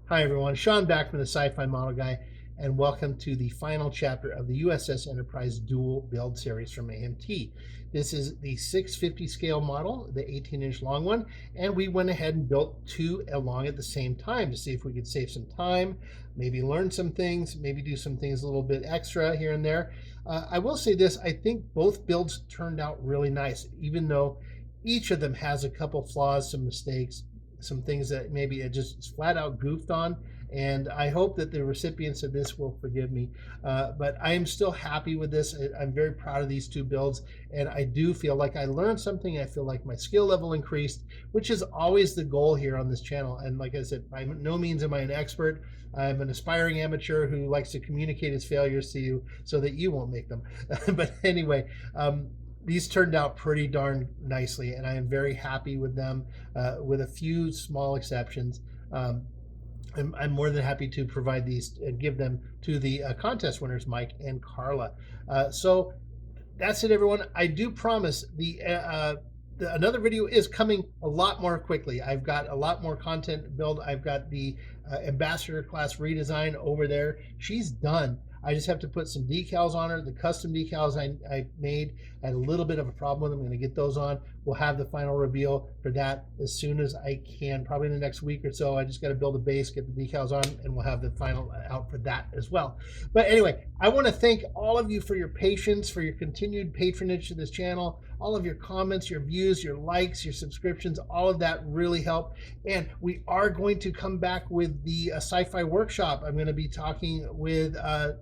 Hi everyone, Sean back from the Sci-Fi Model Guy, and welcome to the final chapter of the USS Enterprise Dual Build Series from AMT. This is the 650 scale model, the 18-inch long one, and we went ahead and built two along at the same time to see if we could save some time, maybe learn some things, maybe do some things a little bit extra here and there. I will say this, I think both builds turned out really nice, even though each of them has a couple flaws, some mistakes, some things that maybe it just flat out goofed on. And I hope that the recipients of this will forgive me. But I am still happy with this. I'm very proud of these two builds. And I do feel like I learned something. I feel like my skill level increased, which is always the goal here on this channel. And like I said, by no means am I an expert. I'm an aspiring amateur who likes to communicate his failures to you so that you won't make them. But anyway, these turned out pretty darn nicely, and I am very happy with them, with a few small exceptions. I'm more than happy to provide these and give them to the contest winners, Mike and Carla. So that's it, everyone. I do promise another video is coming a lot more quickly. I've got a lot more content build. I've got the ambassador class redesign over there. She's done. I just have to put some decals on her. The custom decals I made, I had a little bit of a problem with them. I'm going to get those on. We'll have the final reveal for that as soon as I can, probably in the next week or so. I just got to build a base, get the decals on, and we'll have the final out for that as well. But anyway, I want to thank all of you for your patience, for your continued patronage to this channel, all of your comments, your views, your likes, your subscriptions, all of that really help. And we are going to come back with the sci-fi workshop. I'm going to be talking with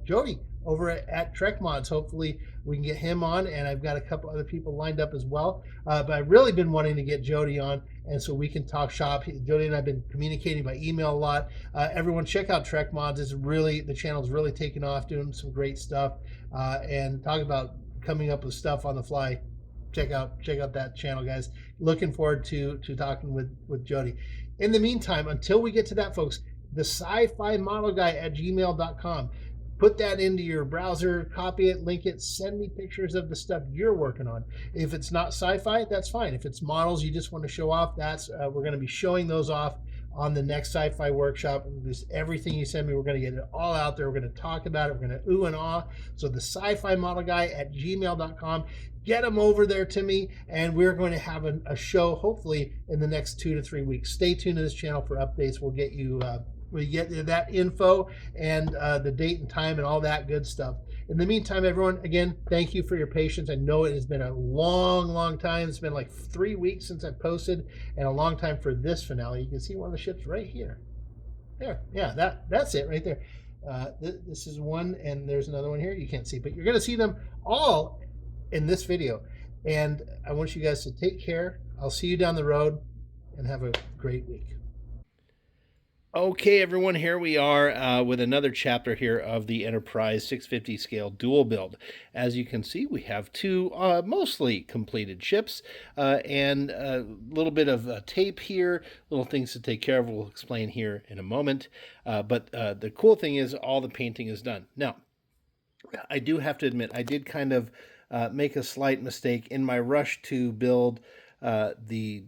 Jody over at Trek Mods. Hopefully we can get him on, and I've got a couple other people lined up as well. But I've really been wanting to get Jody on, and so we can talk shop. Jody and I have been communicating by email a lot. Everyone check out Trek Mods. The channel's really taking off, doing some great stuff, and talk about coming up with stuff on the fly. Check out that channel, guys. Looking forward to talking with Jody. In the meantime, until we get to that, folks, the sci-fi model guy at gmail.com. Put that into your browser, copy it, link it, send me pictures of the stuff you're working on. If it's not sci-fi, that's fine. If it's models you just want to show off, we're going to be showing those off on the next sci-fi workshop. Just everything you send me, we're going to get it all out there. We're going to talk about it. We're going to ooh and ah. So the sci-fi model guy at gmail.com. Get them over there to me, and we're going to have a show hopefully in the next 2 to 3 weeks. Stay tuned to this channel for updates. We'll get you that info and the date and time and all that good stuff. In the meantime, everyone, again, thank you for your patience. I know it has been a long time. It's been like 3 weeks since I posted, and a long time for this finale. You can see one of the ships right here. There, yeah, that's it right there. This is one, and there's another one here. You can't see, but you're going to see them all in this video. And I want you guys to take care. I'll see you down the road, and have a great week. Okay, everyone, here we are with another chapter here of the Enterprise 650 scale dual build. As you can see, we have two mostly completed ships and a little bit of tape here, little things to take care of. We'll explain here in a moment. But the cool thing is all the painting is done. Now, I do have to admit, I did kind of make a slight mistake in my rush to build the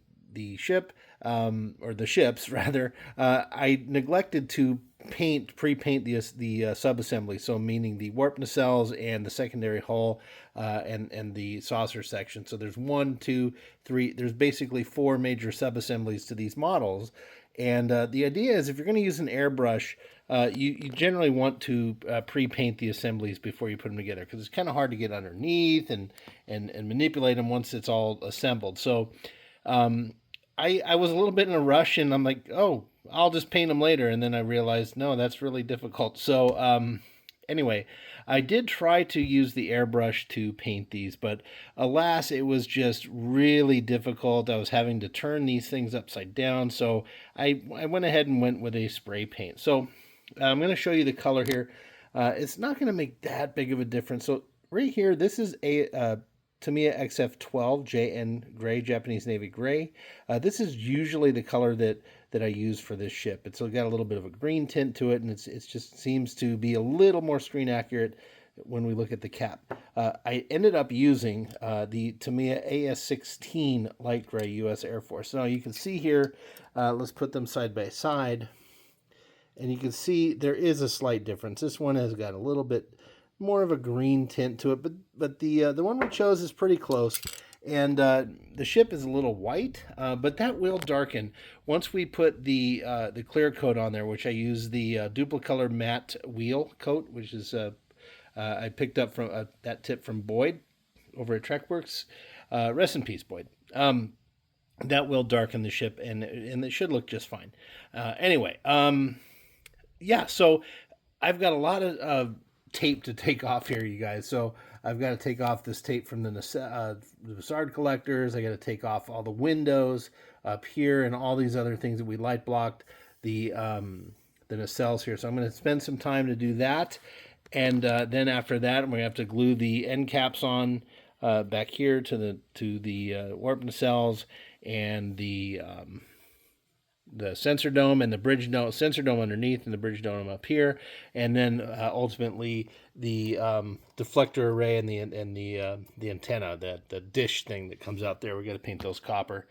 ship, or the ships rather. I neglected to pre-paint the sub-assembly, so meaning the warp nacelles and the secondary hull and the saucer section. So there's 1, 2, 3. There's basically 4 major sub-assemblies to these models. And the idea is if you're going to use an airbrush, you generally want to pre-paint the assemblies before you put them together, because it's kind of hard to get underneath and manipulate them once it's all assembled. So I was a little bit in a rush, and I'm like, oh, I'll just paint them later. And then I realized, no, that's really difficult. So anyway, I did try to use the airbrush to paint these, but alas, it was just really difficult. I was having to turn these things upside down. So I went ahead and went with a spray paint. So I'm going to show you the color here. It's not going to make that big of a difference. So right here, this is a Tamiya XF12 JN Gray, Japanese Navy Gray. This is usually the color that I use for this ship. It's got a little bit of a green tint to it, and it just seems to be a little more screen accurate when we look at the cap. I ended up using the Tamiya AS16 Light Gray US Air Force. Now you can see here, let's put them side by side. and you can see there is a slight difference. This one has got a little bit more of a green tint to it, but the one we chose is pretty close. And the ship is a little white, but that will darken once we put the clear coat on there, which I use the Duplicolor matte wheel coat, which is I picked up from that tip from Boyd over at Trekworks. Rest in peace, Boyd. That will darken the ship, and it should look just fine. Anyway, yeah. So I've got a lot of tape to take off here, you guys. So I've got to take off this tape from the Bussard collectors. I got to take off all the windows up here and all these other things that we light blocked, the nacelles here. So I'm going to spend some time to do that, and then after that, I'm going to have to glue the end caps on back here to the warp nacelles and the sensor dome and the bridge dome, sensor dome underneath and the bridge dome up here, and then ultimately the deflector array and the antenna, the dish thing that comes out there. We got to paint those copper.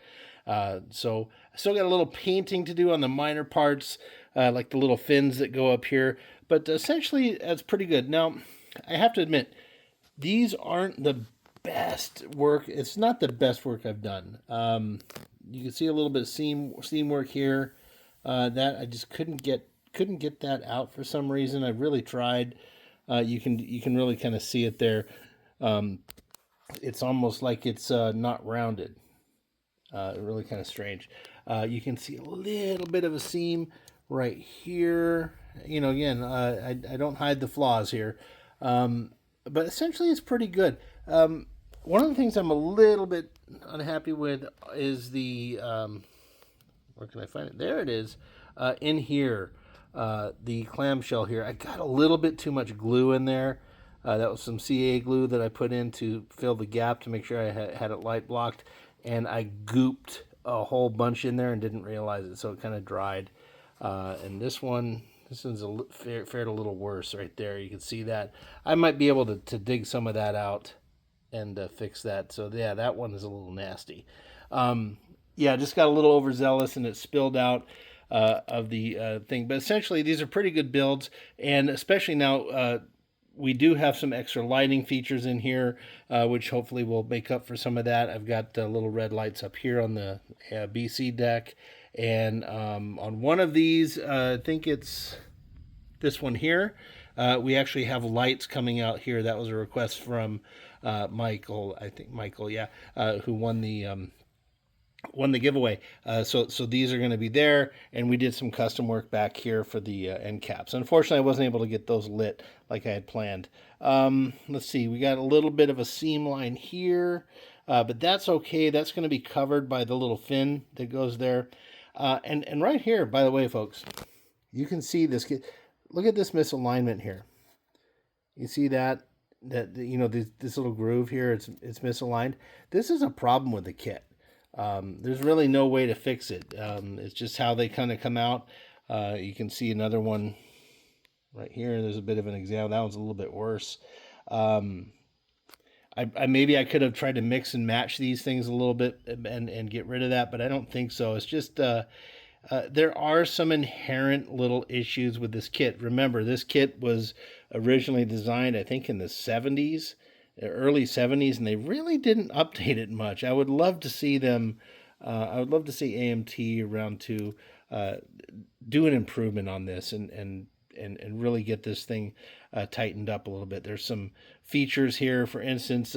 So I still got a little painting to do on the minor parts, like the little fins that go up here, but essentially that's pretty good. Now I have to admit, these aren't the best work. It's not the best work I've done. You can see a little bit of seam work here. That I just couldn't get that out for some reason. I really tried. You can really kind of see it there. It's almost like it's not rounded. Really kind of strange. You can see a little bit of a seam right here. You know, again, I don't hide the flaws here, but essentially it's pretty good. One of the things I'm a little bit unhappy with is the, where can I find it? There it is, in here, the clamshell here. I got a little bit too much glue in there. That was some CA glue that I put in to fill the gap to make sure I had it light blocked, and I gooped a whole bunch in there and didn't realize it, so it kind of dried. And this one's fared a little worse right there. You can see that. I might be able to dig some of that out and fix that. So yeah, that one is a little nasty. Yeah, just got a little overzealous and it spilled out of the thing. But essentially, these are pretty good builds, and especially now we do have some extra lighting features in here, which hopefully will make up for some of that. I've got little red lights up here on the BC deck, and on one of these, I think it's this one here, we actually have lights coming out here. That was a request from Michael, I think Michael, yeah, who won the giveaway. So these are going to be there, and we did some custom work back here for the end caps. Unfortunately, I wasn't able to get those lit like I had planned. Let's see, we got a little bit of a seam line here, but that's okay. That's going to be covered by the little fin that goes there. And right here, by the way, folks, you can see this. Look at this misalignment here. You see that you know, this little groove here, it's misaligned. This is a problem with the kit. There's really no way to fix it. It's just how they kind of come out. You can see another one right here. There's a bit of an example. That one's a little bit worse. Maybe I could have tried to mix and match these things a little bit and get rid of that, but I don't think so. It's just there are some inherent little issues with this kit. Remember, this kit was originally designed, I think, in the 70s, early 70s, and they really didn't update it much. I would love to see them, I would love to see AMT around to do an improvement on this and really get this thing tightened up a little bit. There's some features here, for instance,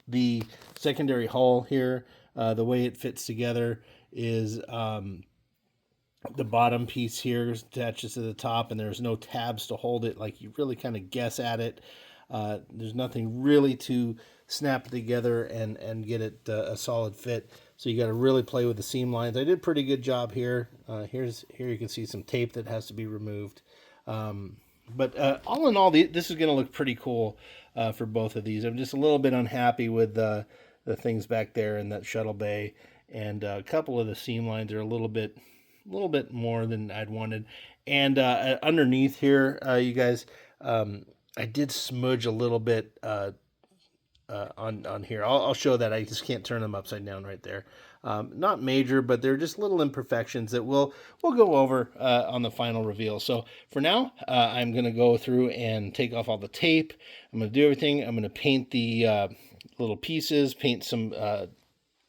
the secondary hull here, the way it fits together is the bottom piece here attaches to the top, and there's no tabs to hold it. Like, you really kind of guess at it. There's nothing really to snap it together and get it a solid fit. So you got to really play with the seam lines. I did a pretty good job here. Here you can see some tape that has to be removed. But all in all, this is going to look pretty cool for both of these. I'm just a little bit unhappy with the things back there in that shuttle bay, and a couple of the seam lines are a little bit more than I'd wanted. And underneath here, you guys, I did smudge a little bit on here. I'll show that. I just can't turn them upside down right there. Not major, but they're just little imperfections that we'll go over on the final reveal. So for now, I'm going to go through and take off all the tape. I'm going to do everything. I'm going to paint the little pieces, paint some,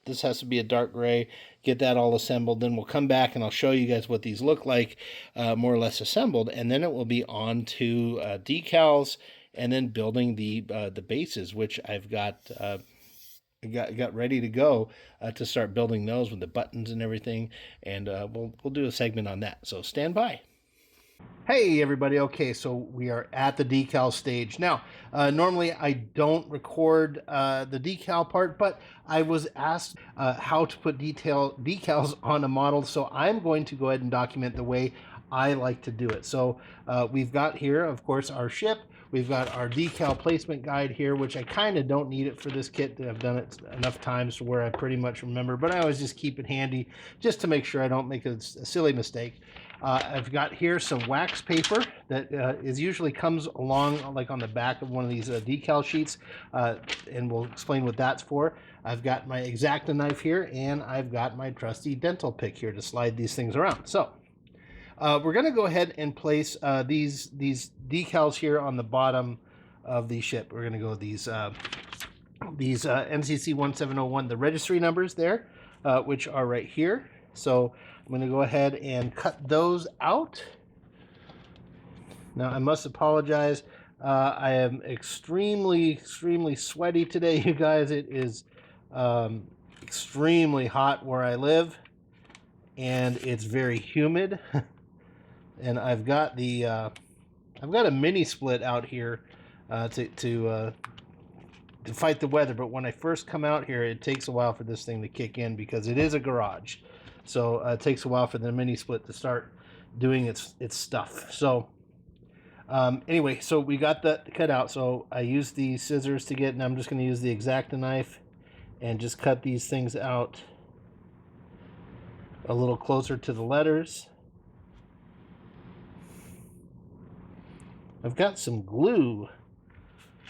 this has to be a dark gray, get that all assembled. Then we'll come back and I'll show you guys what these look like, more or less assembled. And then it will be on to decals and then building the bases, which I've got ready to go to start building those with the buttons and everything, and we'll do a segment on that. So stand by. Hey everybody, okay, so we are at the decal stage. Now, normally I don't record the decal part, but I was asked how to put decals on a model, so I'm going to go ahead and document the way I like to do it. So we've got here, of course, our ship. We've got our decal placement guide here, which I kind of don't need it for this kit. I've done it enough times to where I pretty much remember, but I always just keep it handy just to make sure I don't make a silly mistake. I've got here some wax paper that is usually comes along like on the back of one of these decal sheets, and we'll explain what that's for. I've got my X-Acto knife here, and I've got my trusty dental pick here to slide these things around. So we're going to go ahead and place these decals here on the bottom of the ship. We're going to go with these NCC 1701, the registry numbers there, which are right here. So I'm going to go ahead and cut those out. Now I must apologize. I am extremely sweaty today, you guys. It is extremely hot where I live, and it's very humid. And I've got a mini split out here to fight the weather. But when I first come out here, it takes a while for this thing to kick in because it is a garage. So it takes a while for the mini split to start doing its stuff. So anyway, so we got that cut out. So I used the scissors to get, and I'm just going to use the X-Acto knife and just cut these things out a little closer to the letters. I've got some glue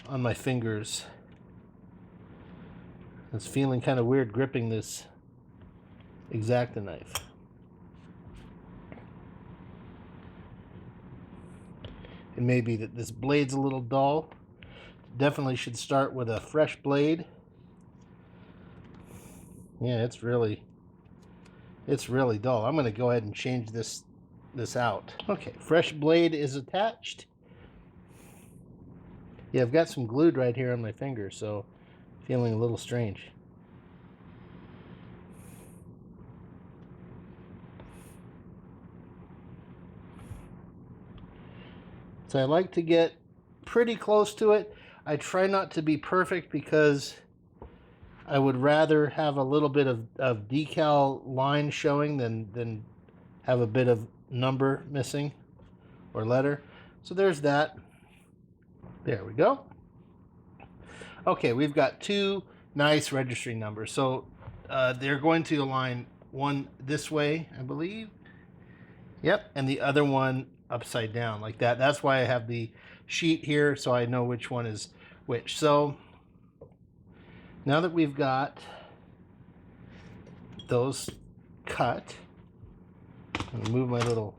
on my fingers. It's feeling kind of weird gripping this X-Acto knife. It may be that this blade's a little dull. Definitely should start with a fresh blade. Yeah, it's really dull. I'm going to go ahead and change this out. Okay, fresh blade is attached. Yeah, I've got some glued right here on my finger, so feeling a little strange. So I like to get pretty close to it. I try not to be perfect because I would rather have a little bit of decal line showing than have a bit of number missing or letter. So there's that. There we go. Okay, we've got two nice registry numbers. So they're going to align one this way, I believe. Yep, and the other one upside down like that. That's why I have the sheet here, so I know which one is which. So now that we've got those cut, I'm gonna move my little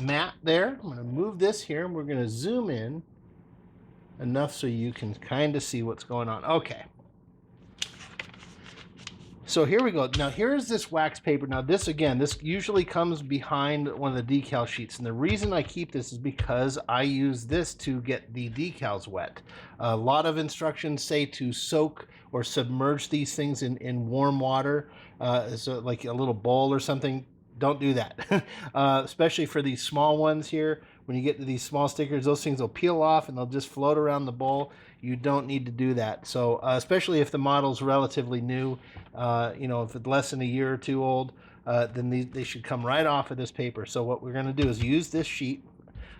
mat there. I'm gonna move this here, and we're gonna zoom in enough so you can kind of see what's going on. Okay. So here we go. Now here's this wax paper. Now this usually comes behind one of the decal sheets. And the reason I keep this is because I use this to get the decals wet. A lot of instructions say to soak or submerge these things in warm water, so like a little bowl or something. Don't do that, especially for these small ones here. When you get to these small stickers, those things will peel off and they'll just float around the bowl. You don't need to do that. So especially if the model's relatively new, if it's less than a year or two old, then they should come right off of this paper. So what we're going to do is use this sheet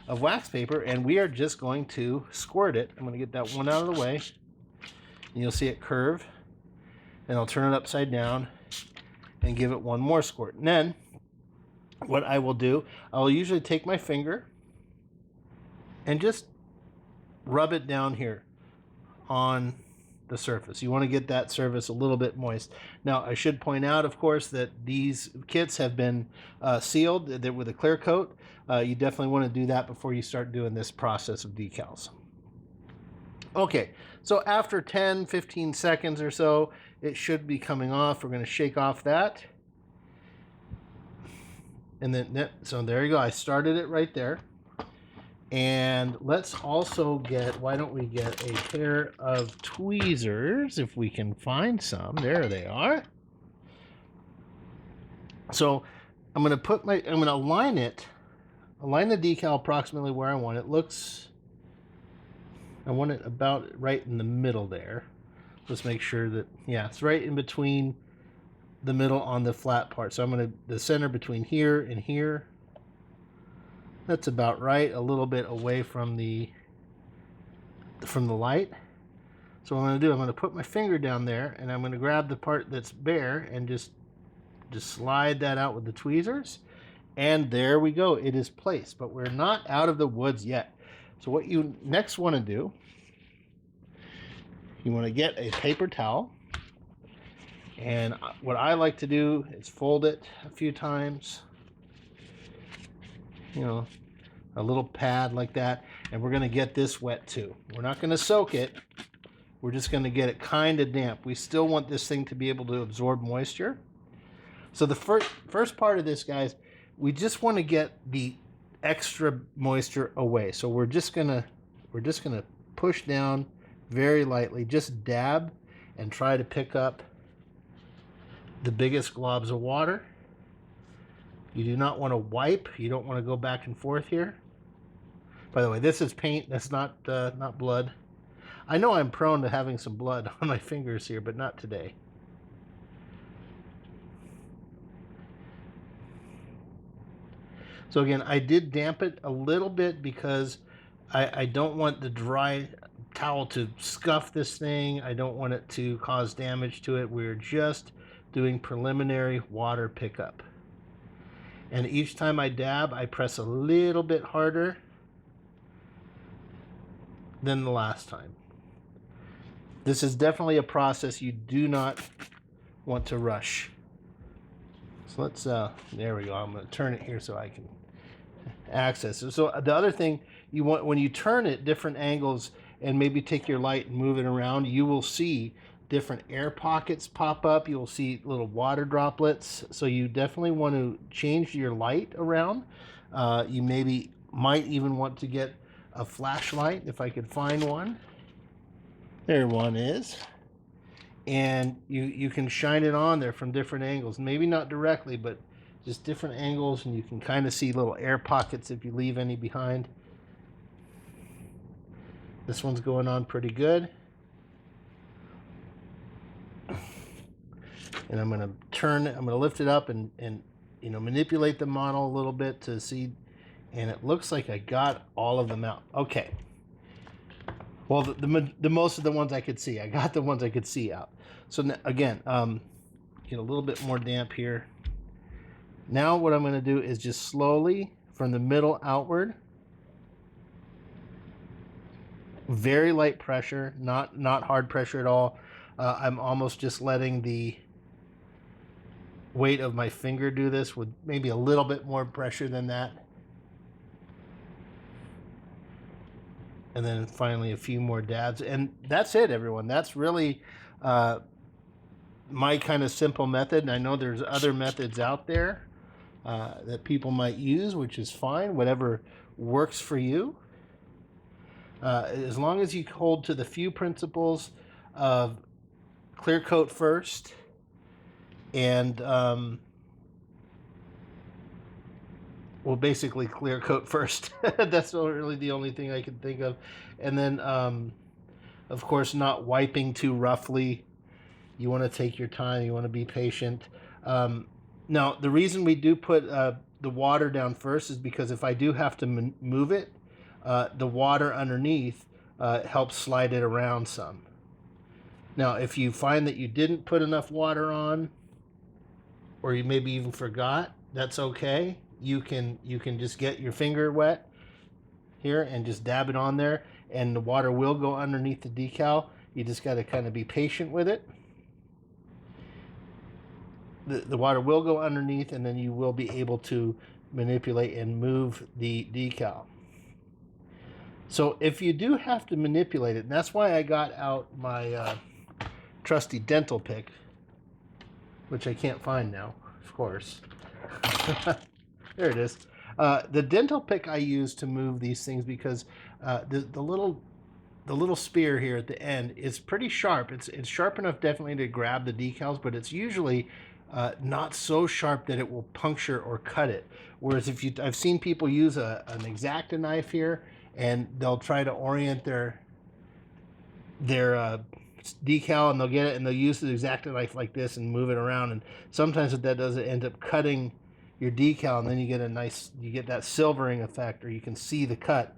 of wax paper, and we are just going to squirt it. I'm going to get that one out of the way, and you'll see it curve. And I'll turn it upside down and give it one more squirt. And then what I will do, I'll usually take my finger and just rub it down here on the surface. You want to get that surface a little bit moist. Now, I should point out, of course, that these kits have been sealed with a clear coat. You definitely want to do that before you start doing this process of decals. Okay, so after 10-15 seconds or so, it should be coming off. We're going to shake off that. And then, so there you go. I started it right there. And let's also get, why don't we get a pair of tweezers if we can find some. There they are. So I'm going to align the decal approximately where I want it. I want it about right in the middle there. Let's make sure that, yeah, it's right in between the middle on the flat part. So I'm going to, the center between here and here. That's about right, a little bit away from the light. So what I'm going to do, I'm going to put my finger down there and I'm going to grab the part that's bare and just slide that out with the tweezers. And there we go, it is placed, but we're not out of the woods yet. So what you next want to do, you want to get a paper towel. And what I like to do is fold it a few times. You know, a little pad like that, and we're going to get this wet too. We're not going to soak it. We're just going to get it kind of damp. We still want this thing to be able to absorb moisture. So the first part of this, guys, we just want to get the extra moisture away. So we're just going to push down very lightly, just dab and try to pick up the biggest globs of water. You do not want to wipe. You don't want to go back and forth here. By the way, this is paint. That's not blood. I know I'm prone to having some blood on my fingers here, but not today. So again, I did damp it a little bit because I don't want the dry towel to scuff this thing. I don't want it to cause damage to it. We're just doing preliminary water pickup. And each time I dab, I press a little bit harder than the last time. This is definitely a process you do not want to rush. So let's, there we go. I'm going to turn it here so I can access it. So the other thing you want, when you turn it different angles and maybe take your light and move it around, you will see different air pockets pop up. You'll see little water droplets. So you definitely want to change your light around. You might even want to get a flashlight if I could find one. There one is. And you can shine it on there from different angles. Maybe not directly, but just different angles, and you can kind of see little air pockets if you leave any behind. This one's going on pretty good. And I'm going to turn it, I'm going to lift it up and you know, manipulate the model a little bit to see, and it looks like I got all of them out. Okay. Well, the most of the ones I could see, I got the ones I could see out. So again, get a little bit more damp here. Now what I'm going to do is just slowly from the middle outward, very light pressure, not hard pressure at all. I'm almost just letting the weight of my finger do this with maybe a little bit more pressure than that. And then finally a few more dabs. And that's it, everyone. That's really my kind of simple method. And I know there's other methods out there that people might use, which is fine, whatever works for you. As long as you hold to the few principles of clear coat first, and well, basically clear coat first. That's really the only thing I can think of. And then, of course, not wiping too roughly. You want to take your time. You want to be patient. Now, the reason we do put the water down first is because if I do have to move it, the water underneath helps slide it around some. Now, if you find that you didn't put enough water on, or you maybe even forgot, that's okay. You can just get your finger wet here and just dab it on there, and the water will go underneath the decal. You just got to kind of be patient with it. The water will go underneath, and then you will be able to manipulate and move the decal. So if you do have to manipulate it, and that's why I got out my trusty dental pick, which I can't find now, of course. There it is. The dental pick I use to move these things because the little spear here at the end is pretty sharp. It's sharp enough definitely to grab the decals, but it's usually not so sharp that it will puncture or cut it. Whereas I've seen people use an X-Acto knife here, and they'll try to orient their decal, and they'll get it and they'll use the X-Acto knife like this and move it around, and sometimes what that does, it ends up cutting your decal, and then you get that silvering effect, or you can see the cut.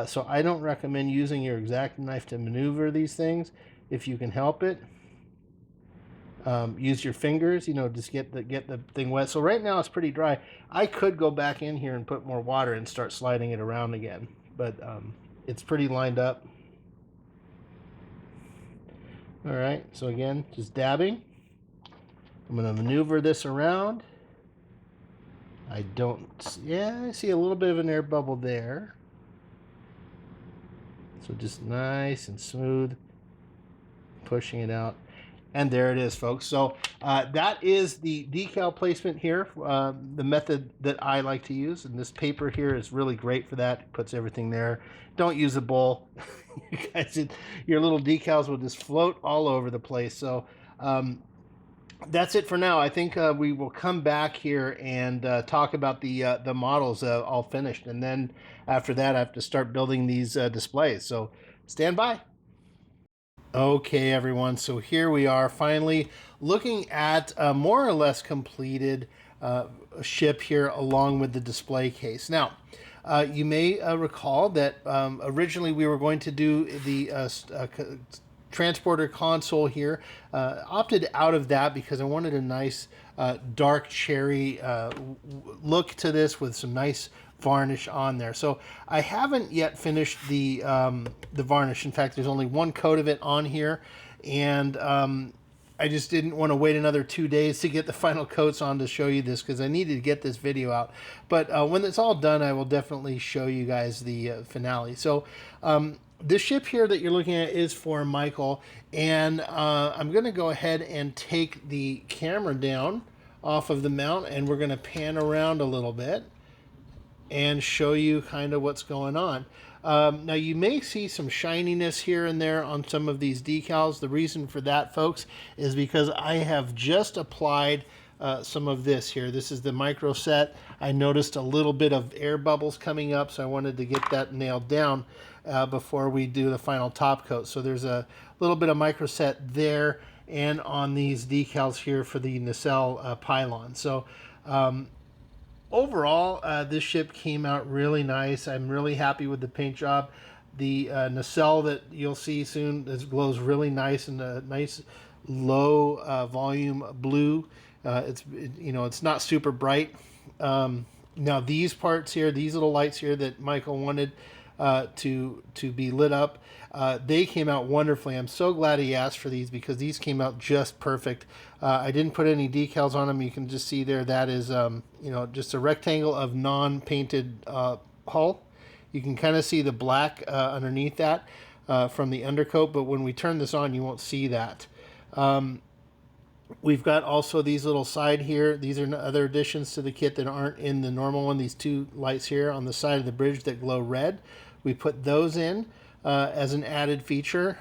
So I don't recommend using your X-Acto knife to maneuver these things if you can help it. Use your fingers, just get the thing wet. So right now it's pretty dry. I could go back in here and put more water and start sliding it around again, but it's pretty lined up. All right, so again, just dabbing. I'm going to maneuver this around. I see a little bit of an air bubble there. So just nice and smooth, pushing it out. And there it is, folks. So that is the decal placement here, the method that I like to use. And this paper here is really great for that. It puts everything there. Don't use a bowl. You guys, your little decals will just float all over the place. So that's it for now. I think we will come back here and talk about the models all finished. And then after that, I have to start building these displays. So stand by. Okay, everyone, so here we are finally looking at a more or less completed ship here along with the display case. Now, you may recall that originally we were going to do the transporter console here. Opted out of that because I wanted a nice dark cherry look to this with some nice varnish on there. So I haven't yet finished the varnish. In fact, there's only one coat of it on here, and I just didn't want to wait another 2 days to get the final coats on to show you this because I needed to get this video out. But when it's all done, I will definitely show you guys the finale. So this ship here that you're looking at is for Michael, and I'm going to go ahead and take the camera down off of the mount, and we're going to pan around a little bit and show you kind of what's going on. Now you may see some shininess here and there on some of these decals. The reason for that, folks, is because I have just applied some of this here. This is the micro set. I noticed a little bit of air bubbles coming up, so I wanted to get that nailed down before we do the final top coat. So there's a little bit of micro set there and on these decals here for the nacelle pylon. So overall, this ship came out really nice. I'm really happy with the paint job. The nacelle that you'll see soon glows really nice in a nice low volume blue. It's not super bright. Now these parts here, these little lights here that Michael wanted to be lit up, they came out wonderfully. I'm so glad he asked for these because these came out just perfect. I didn't put any decals on them. You can just see there that is just a rectangle of non-painted hull. You can kind of see the black underneath that from the undercoat, but when we turn this on, you won't see that. We've got also these little side here. These are other additions to the kit that aren't in the normal one. These two lights here on the side of the bridge that glow red. We put those in as an added feature.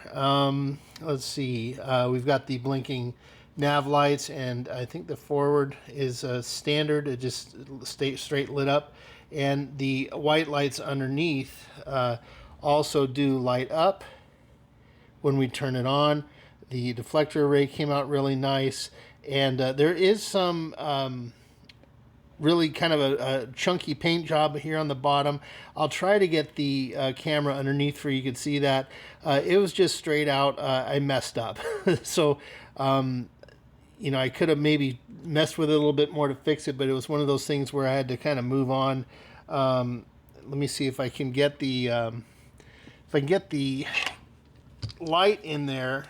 Let's see. We've got the blinking nav lights, and I think the forward is standard. It just stays straight lit up. And the white lights underneath also do light up when we turn it on. The deflector array came out really nice, and there is some really kind of a chunky paint job here on the bottom. I'll try to get the camera underneath for you can see that. It was just straight out, I messed up. So, I could have maybe messed with it a little bit more to fix it, but it was one of those things where I had to kind of move on. Let me see if I can get the light in there,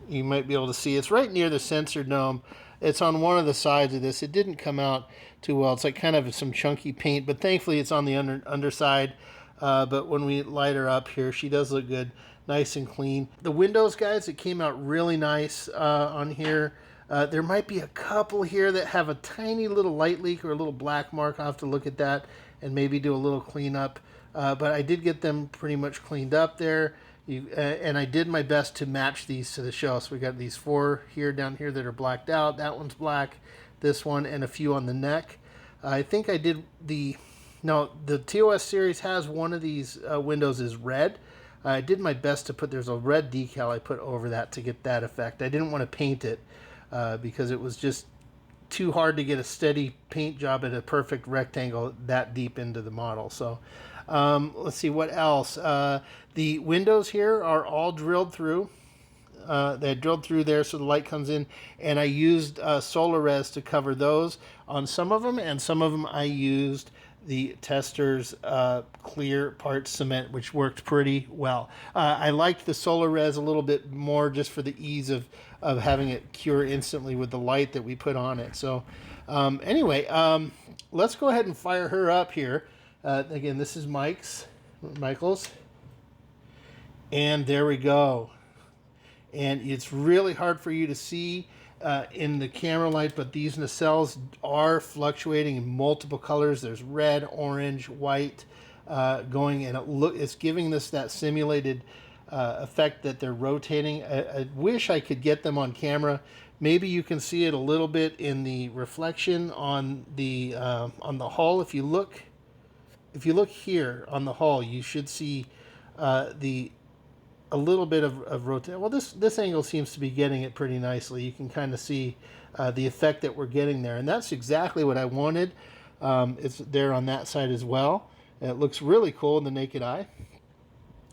you might be able to see it's right near the sensor dome. It's on one of the sides of this. It didn't come out too well. It's like kind of some chunky paint, but thankfully it's on the underside. But when we light her up here, she does look good, nice and clean. The windows, guys, it came out really nice on here. There might be a couple here that have a tiny little light leak or a little black mark. I'll have to look at that and maybe do a little cleanup. But I did get them pretty much cleaned up there. And I did my best to match these to the shell. So we got these 4 here down here that are blacked out. That one's black, this one, and a few on the neck. I think I did the TOS series has one of these windows is red. I did my best to put, there's a red decal I put over that to get that effect. I didn't want to paint it because it was just too hard to get a steady paint job at a perfect rectangle that deep into the model. So let's see what else. The windows here are all drilled through. They drilled through there so the light comes in, and I used solar res to cover those on some of them, and some of them I used the Tester's clear part cement, which worked pretty well. I liked the solar res a little bit more just for the ease of having it cure instantly with the light that we put on it. So anyway, let's go ahead and fire her up here. Again, this is Michael's. And there we go. And it's really hard for you to see in the camera light, but these nacelles are fluctuating in multiple colors. There's red, orange, white going, and it's giving this that simulated effect that they're rotating. I wish I could get them on camera. Maybe you can see it a little bit in the reflection on the hull. If you look here on the hull, you should see a little bit of rotation. Well, this angle seems to be getting it pretty nicely. You can kind of see the effect that we're getting there, and that's exactly what I wanted. It's there on that side as well. It looks really cool in the naked eye.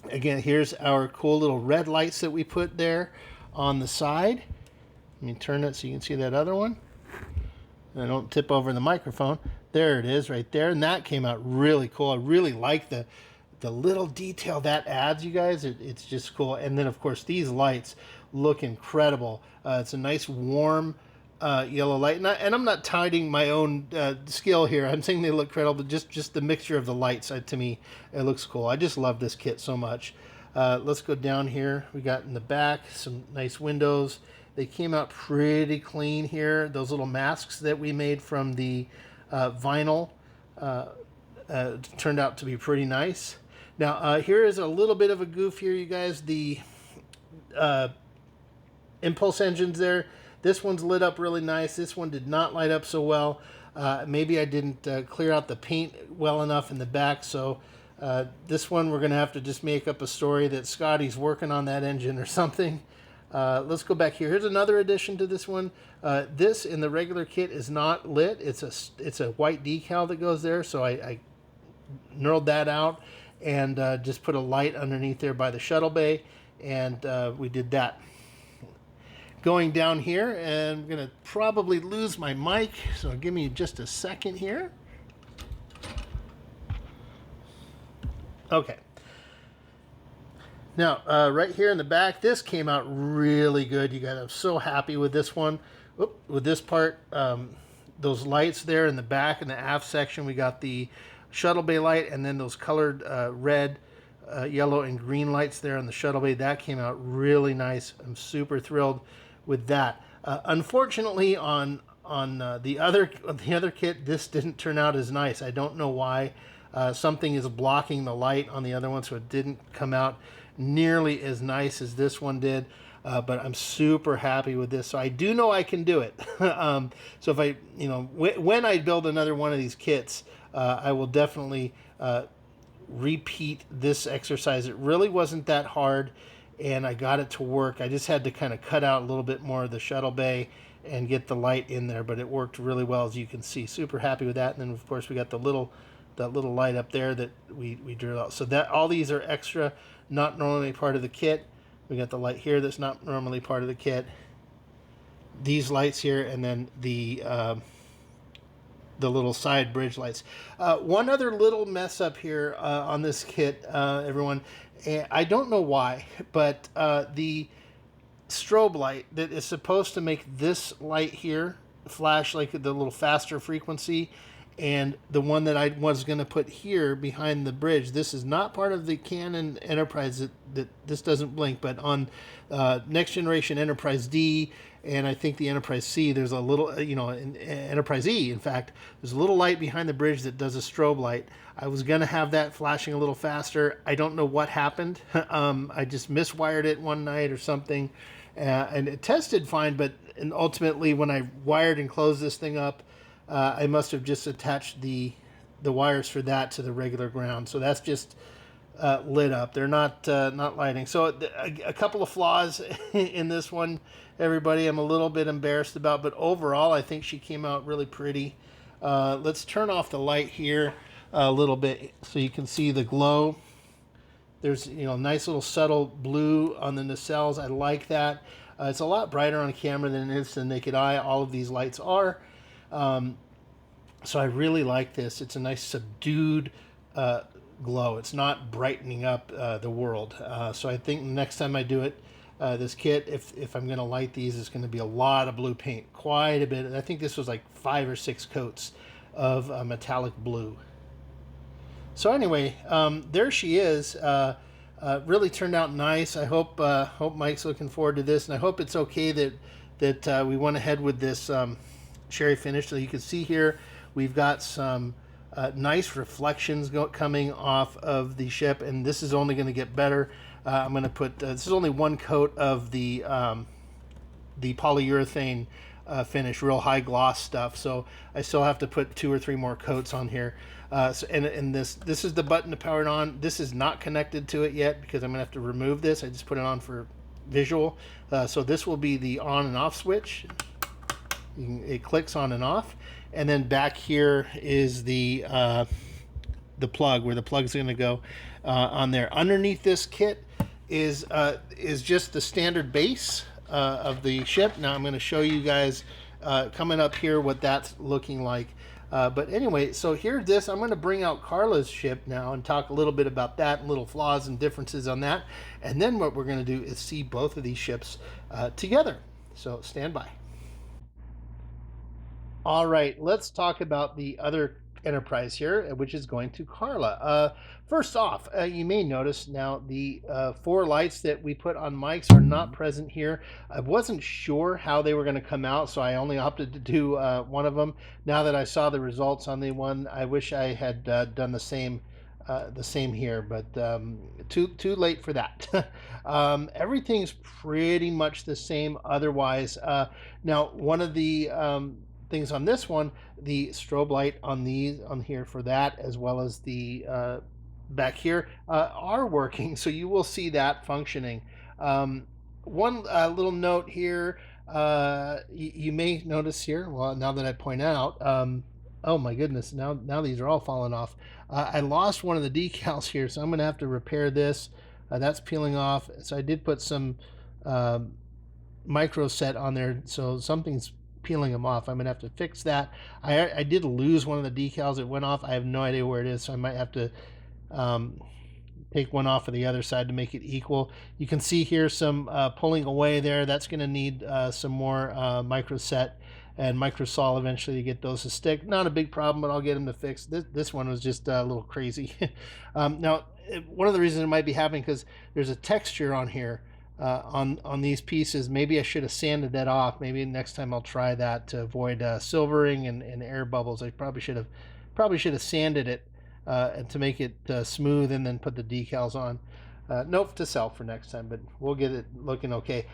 Again, here's our cool little red lights that we put there on the side. Let me turn it so you can see that other one. And I don't tip over the microphone. There it is right there, and that came out really cool. I really like the little detail that adds, you guys. It's just cool. And then, of course, these lights look incredible. It's a nice, warm yellow light. And I'm not touting my own skill here. I'm saying they look incredible, but just the mixture of the lights, to me, it looks cool. I just love this kit so much. Let's go down here. We got in the back some nice windows. They came out pretty clean here. Those little masks that we made from the vinyl turned out to be pretty nice. Now, here is a little bit of a goof here, you guys. The impulse engines there. This one's lit up really nice. This one did not light up so well. Maybe I didn't clear out the paint well enough in the back. So this one we're going to have to just make up a story that Scotty's working on that engine or something. Let's go back here. Here's another addition to this one. This in the regular kit is not lit. It's a white decal that goes there. So I knurled that out and just put a light underneath there by the shuttle bay, and we did that. Going down here, and I'm going to probably lose my mic, so give me just a second here. Okay. Now, right here in the back, this came out really good, you guys. I'm so happy with this one. With this part, those lights there in the back in the aft section, we got the shuttle bay light, and then those colored red, yellow, and green lights there on the shuttle bay. That came out really nice. I'm super thrilled with that. Unfortunately, on the other kit, this didn't turn out as nice. I don't know why. Something is blocking the light on the other one, so it didn't come out nearly as nice as this one did. But I'm super happy with this. So I do know I can do it. So if I, when I build another one of these kits, I will definitely repeat this exercise. It really wasn't that hard, and I got it to work. I just had to kind of cut out a little bit more of the shuttle bay and get the light in there, but it worked really well, as you can see. Super happy with that. And then, of course, we got that little light up there that we drew out. So that all these are extra, not normally part of the kit. We got the light here that's not normally part of the kit. These lights here, and then the the little side bridge lights. One other little mess up here on this kit, everyone. I don't know why, but the strobe light that is supposed to make this light here flash like the little faster frequency, and the one that I was going to put here behind the bridge, this is not part of the Canon Enterprise, that this doesn't blink, but on next generation Enterprise D, and I think the Enterprise C, there's a little, in Enterprise E, in fact, there's a little light behind the bridge that does a strobe light. I was going to have that flashing a little faster. I don't know what happened. I just miswired it one night or something, and it tested fine, but ultimately when I wired and closed this thing up, I must have just attached the wires for that to the regular ground. So that's just lit up. They're not lighting. So a couple of flaws in this one, everybody, I'm a little bit embarrassed about, but overall I think she came out really pretty. Let's turn off the light here a little bit so you can see the glow. There's nice little subtle blue on the nacelles. I like that. It's a lot brighter on camera than it is to the naked eye. All of these lights are. So I really like this. It's a nice subdued glow. It's not brightening up the world. So I think next time I do it, this kit, if I'm going to light these, it's going to be a lot of blue paint, quite a bit. I think this was like 5 or 6 coats of metallic blue. So anyway, there she is. Really turned out nice. I hope Mike's looking forward to this, and I hope it's okay that we went ahead with this sherry finish. So you can see here we've got some nice reflections coming off of the ship, and this is only going to get better. I'm going to put this is only one coat of the polyurethane finish, real high gloss stuff, so I still have to put 2 or 3 more coats on here. And this is the button to power it on. This is not connected to it yet because I'm gonna have to remove this. I just put it on for visual. So this will be the on and off switch. It clicks on and off, and then back here is the plug, where the plug is going to go on there. Underneath this kit is just the standard base of the ship. Now I'm going to show you guys coming up here what that's looking like. But anyway, so here's this. I'm going to bring out Carla's ship now and talk a little bit about that and little flaws and differences on that. And then what we're going to do is see both of these ships together. So stand by. All right, let's talk about the other Enterprise here, which is going to Carla. First off, you may notice now the 4 lights that we put on Mike's are not present here. I wasn't sure how they were going to come out, so I only opted to do one of them. Now that I saw the results on the one, I wish I had done the same here, but too late for that. Everything's pretty much the same otherwise. Now, one of the things on this one, the strobe light on here for that, as well as the back here, are working, so you will see that functioning. One little note here, you may notice here, well, now that I point out, oh my goodness, now these are all falling off. I lost one of the decals here, so I'm gonna have to repair this. That's peeling off, so I did put some micro set on there, so something's peeling them off. I'm gonna have to fix that. I did lose one of the decals. It went off. I have no idea where it is, so I might have to take one off of the other side to make it equal. You can see here some pulling away there. That's going to need some more micro set and micro sol eventually to get those to stick. Not a big problem, but I'll get them to fix. This one was just a little crazy. Now, one of the reasons it might be happening because there's a texture on here on these pieces. Maybe I should have sanded that off. Maybe next time I'll try that to avoid silvering and air bubbles. I probably should have sanded it to make it smooth and then put the decals on. Note to self for next time, but we'll get it looking okay.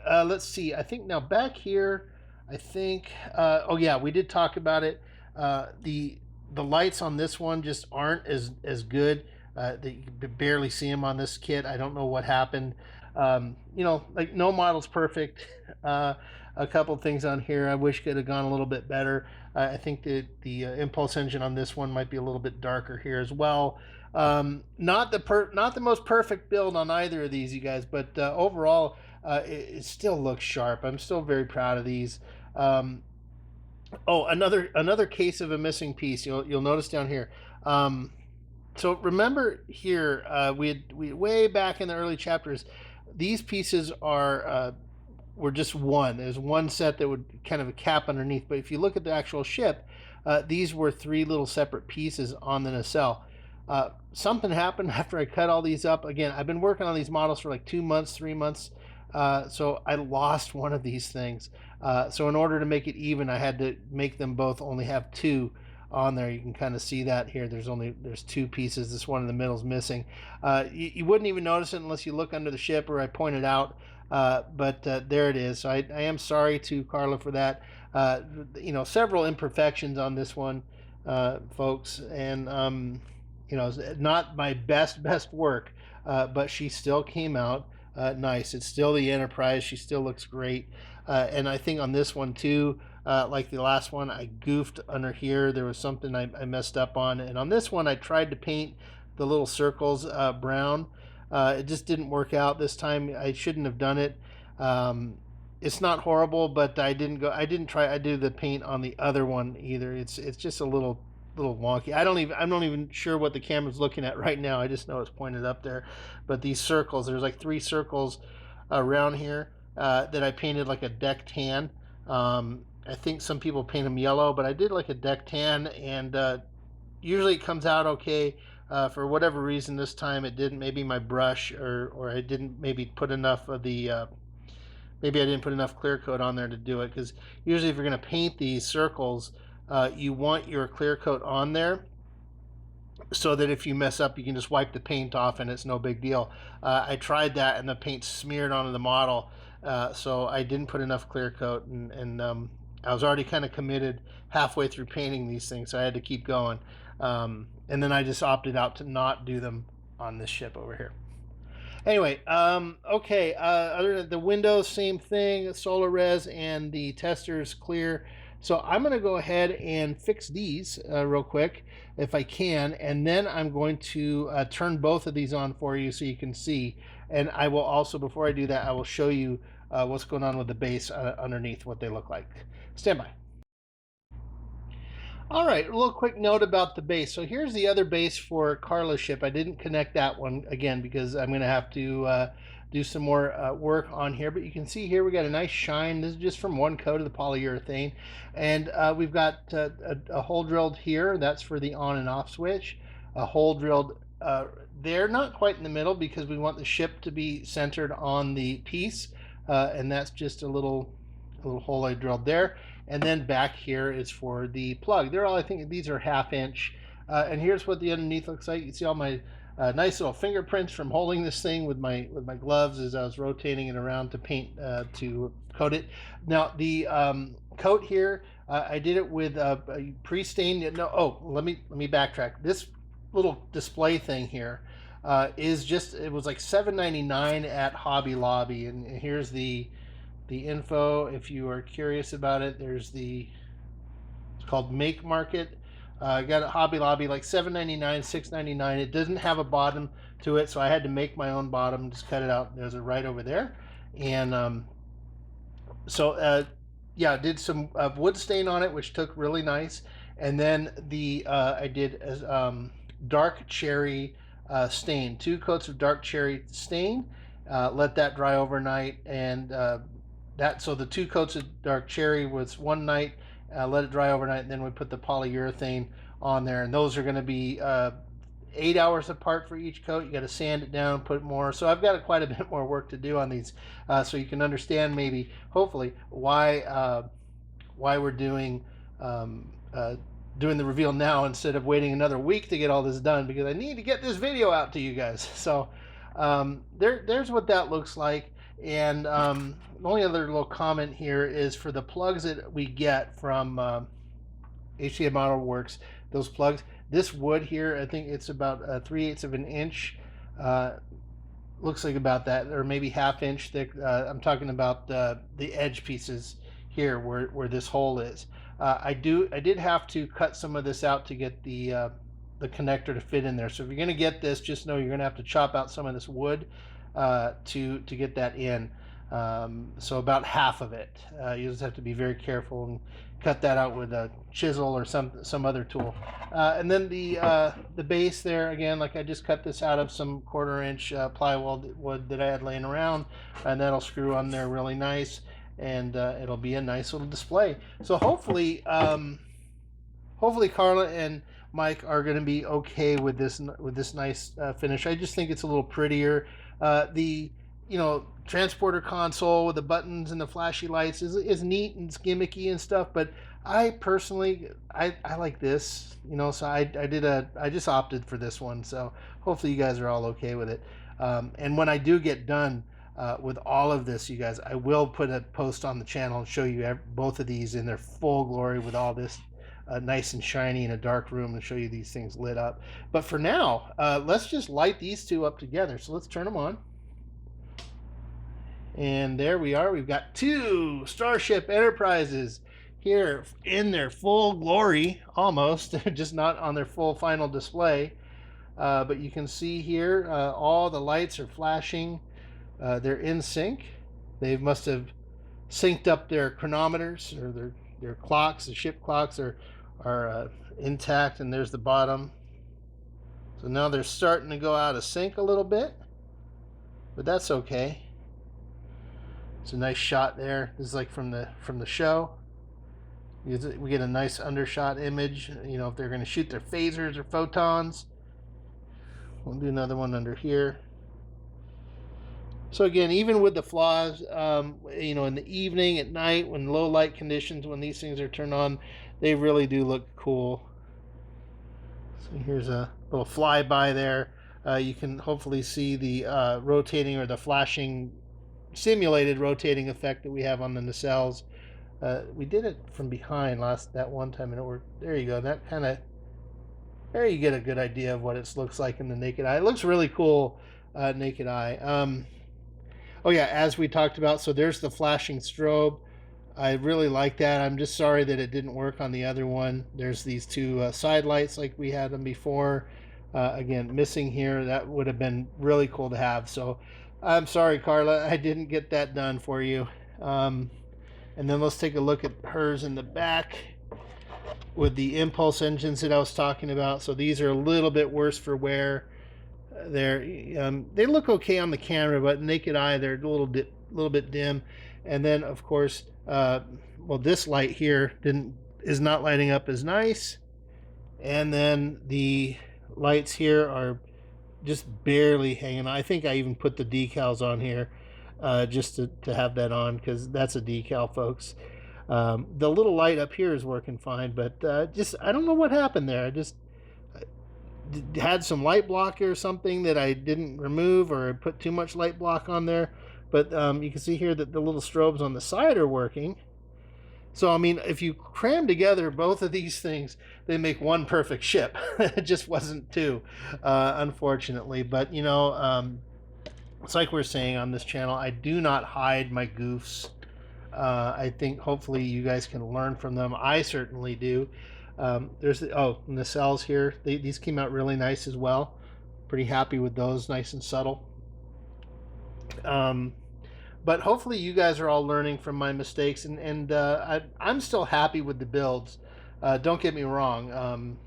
Let's see. I think now back here, I think, oh yeah, we did talk about it. The lights on this one just aren't as good. You can barely see them on this kit. I don't know what happened. Like no model's perfect. A couple things on here I wish could have gone a little bit better. I think that the impulse engine on this one might be a little bit darker here as well. Not the most perfect build on either of these, you guys, but overall it still looks sharp. I'm still very proud of these. Oh, another case of a missing piece. You'll notice down here. Um, so remember here, we way back in the early chapters, these pieces were just one. There's one set that would kind of a cap underneath. But if you look at the actual ship, these were three little separate pieces on the nacelle. Something happened after I cut all these up. Again, I've been working on these models for like 2 months, 3 months. So I lost one of these things. So in order to make it even, I had to make them both only have two on there. You can kind of see that here. There's two pieces. This one in the middle is missing. You wouldn't even notice it unless you look under the ship or I point it out. But there it is. So I am sorry to Carla for that. Several imperfections on this one, folks, and not my best work, but she still came out nice. It's still the Enterprise. She still looks great. And I think on this one too, like the last one, I goofed under here. There was something I messed up on. And on this one, I tried to paint the little circles brown. It just didn't work out this time. I shouldn't have done it. It's not horrible, but I didn't try. I do the paint on the other one either. It's just a little wonky. I'm not even sure what the camera's looking at right now. I just know it's pointed up there. But these circles, there's like three circles around here that I painted like a deck tan. I think some people paint them yellow, but I did like a deck tan, and usually it comes out okay. For whatever reason, this time it didn't. Maybe my brush, or I didn't maybe put enough of the maybe I didn't put enough clear coat on there to do it. Because usually, if you're going to paint these circles, you want your clear coat on there so that if you mess up, you can just wipe the paint off and it's no big deal. I tried that and the paint smeared onto the model, so I didn't put enough clear coat, and I was already kind of committed halfway through painting these things, so I had to keep going. And then I just opted out to not do them on this ship over here. Anyway, okay. Other than the windows, same thing. Solar res and the testers clear. So I'm going to go ahead and fix these real quick if I can, and then I'm going to turn both of these on for you so you can see. And I will also, before I do that, I will show you what's going on with the base underneath, what they look like. Stand by. All right, a little quick note about the base. So here's the other base for Carla's ship. I didn't connect that one again because I'm going to have to do some more work on here. But you can see here we got a nice shine. This is just from one coat of the polyurethane. And we've got a hole drilled here. That's for the on and off switch. A hole drilled there, not quite in the middle because we want the ship to be centered on the piece. And that's just a little hole I drilled there. And then back here is for the plug. They're all, I think these are 1/2 inch. And here's what the underneath looks like. You see all my nice little fingerprints from holding this thing with my gloves as I was rotating it around to paint to coat it. Now the coat here, I did it with a pre-stained. No, oh, let me backtrack. This little display thing here is just, it was like $7.99 at Hobby Lobby, and here's the info if you are curious about it. It's called Make Market. I got at Hobby Lobby like $7.99, $6.99. It doesn't have a bottom to it, so I had to make my own bottom. Just cut it out. There's it right over there. And yeah, did some wood stain on it, which took really nice. And then I did dark cherry stain, 2 coats of dark cherry stain. Let that dry overnight, and so the 2 coats of dark cherry was one night. Let it dry overnight, and then we put the polyurethane on there, and those are going to be 8 hours apart for each coat. You got to sand it down, put more. So I've got quite a bit more work to do on these, so you can understand maybe, hopefully, why we're doing doing the reveal now instead of waiting another week to get all this done, because I need to get this video out to you guys. So there's what that looks like. And the only other little comment here is for the plugs that we get from HCA Model Works, those plugs, this wood here, I think it's about 3/8 of an inch. Looks like about that, or maybe 1/2 inch thick. I'm talking about the edge pieces here where this hole is. I did have to cut some of this out to get the connector to fit in there. So if you're going to get this, just know you're going to have to chop out some of this wood to get that in. So about half of it. You just have to be very careful and cut that out with a chisel or some other tool. And then the base there, again, like I just cut this out of some 1/4 inch plywood wood that I had laying around, and that'll screw on there really nice, and it'll be a nice little display. So hopefully Carla and Mike are going to be okay with this nice finish. I just think it's a little prettier. The transporter console with the buttons and the flashy lights is neat and it's gimmicky and stuff, but I personally I like this, so I just opted for this one. So hopefully you guys are all okay with it. And when I do get done with all of this, you guys, I will put a post on the channel and show you both of these in their full glory with all this nice and shiny in a dark room, and show you these things lit up. But for now, let's just light these two up together. So let's turn them on. And there we are. We've got two Starship Enterprises here in their full glory, almost, just not on their full final display. But you can see here all the lights are flashing. They're in sync. They must have synced up their chronometers, or their clocks. The ship clocks are intact, and there's the bottom. So now they're starting to go out of sync a little bit, but that's okay. It's a nice shot there. This is like from the show. We get a nice undershot image. If they're going to shoot their phasers or photons. We'll do another one under here. So again, even with the flaws, in the evening, at night, when low light conditions, when these things are turned on, they really do look cool. So here's a little flyby there. You can hopefully see the rotating, or the flashing, simulated rotating effect that we have on the nacelles. We did it from behind that one time, and it worked. There you go. That kind of, there you get a good idea of what it looks like in the naked eye. It looks really cool naked eye. Oh yeah, as we talked about, so there's the flashing strobe. I really like that. I'm just sorry that it didn't work on the other one. There's these two side lights like we had them before. Again, missing here. That would have been really cool to have. So I'm sorry, Carla, I didn't get that done for you. And then let's take a look at hers in the back with the impulse engines that I was talking about. So these are a little bit worse for wear. They look okay on the camera, but naked eye they're a little bit dim. And then of course, this light here is not lighting up as nice. And then the lights here are just barely hanging on. I think I even put the decals on here just to have that on, because that's a decal, folks. The little light up here is working fine, but I don't know what happened there. I just had some light block or something that I didn't remove, or put too much light block on there. But you can see here that the little strobes on the side are working. So I mean, if you cram together both of these things, they make one perfect ship. It just wasn't two, unfortunately. But it's like we're saying on this channel, I do not hide my goofs. I think hopefully you guys can learn from them. I certainly do. There's the nacelles here. These came out really nice as well. Pretty happy with those, nice and subtle. But hopefully you guys are all learning from my mistakes, and I'm still happy with the builds. Don't get me wrong,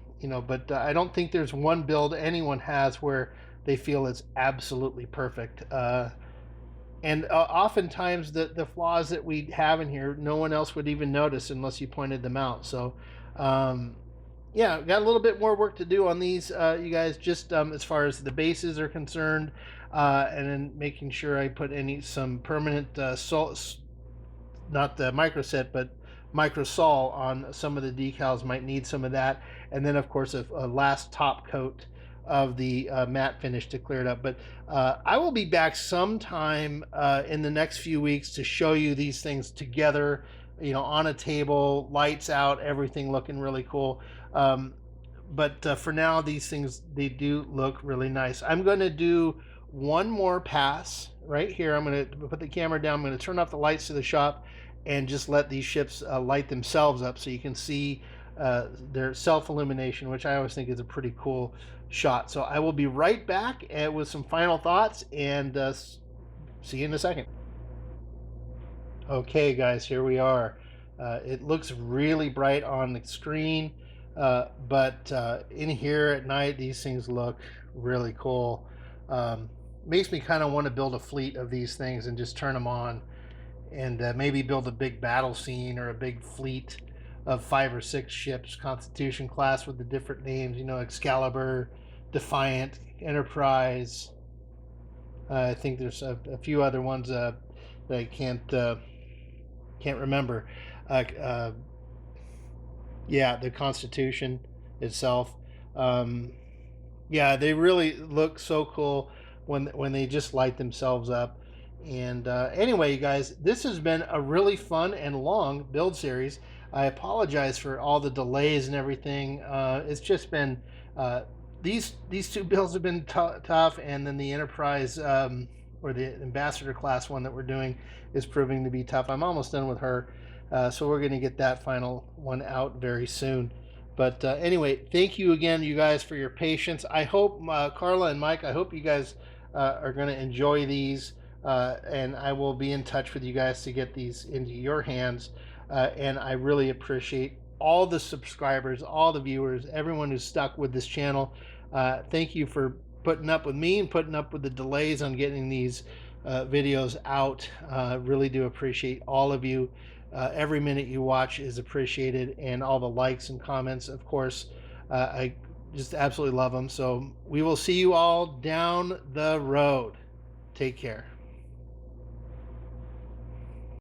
but I don't think there's one build anyone has where they feel it's absolutely perfect. And oftentimes the flaws that we have in here, no one else would even notice unless you pointed them out. So yeah, got a little bit more work to do on these, you guys, just as far as the bases are concerned, and then making sure I put some permanent not the microset, but microsol on some of the decals. Might need some of that, and then of course a last top coat of the matte finish to clear it up. But I will be back sometime in the next few weeks to show you these things together, on a table, lights out, everything looking really cool. But for now, these things, they do look really nice. I'm going to do one more pass right here. I'm going to put the camera down. I'm going to turn off the lights to the shop and just let these ships light themselves up, so you can see their self-illumination, which I always think is a pretty cool shot. So I will be right back with some final thoughts, and see you in a second. Okay guys, here we are. It looks really bright on the screen, but in here at night, these things look really cool. Um, Makes me kind of want to build a fleet of these things and just turn them on, and maybe build a big battle scene or a big fleet of 5 or 6 ships, Constitution class with the different names, Excalibur, Defiant, Enterprise. I think there's a few other ones that I can't remember. Uh, uh, yeah, the Constitution itself. Um, yeah, they really look so cool when they just light themselves up. And anyway, you guys, this has been a really fun and long build series. I apologize for all the delays and everything. It's just been uh, these two builds have been tough, and then the Enterprise or the Ambassador class one that we're doing is proving to be tough. I'm almost done with her, so we're going to get that final one out very soon. But anyway, thank you again, you guys, for your patience. I hope, Carla and Mike, I hope you guys are going to enjoy these. And I will be in touch with you guys to get these into your hands. And I really appreciate all the subscribers, all the viewers, everyone who's stuck with this channel. Thank you for putting up with me and putting up with the delays on getting these videos out. Really do appreciate all of you. Every minute you watch is appreciated, and all the likes and comments, of course. I just absolutely love them. So we will see you all down the road. Take care.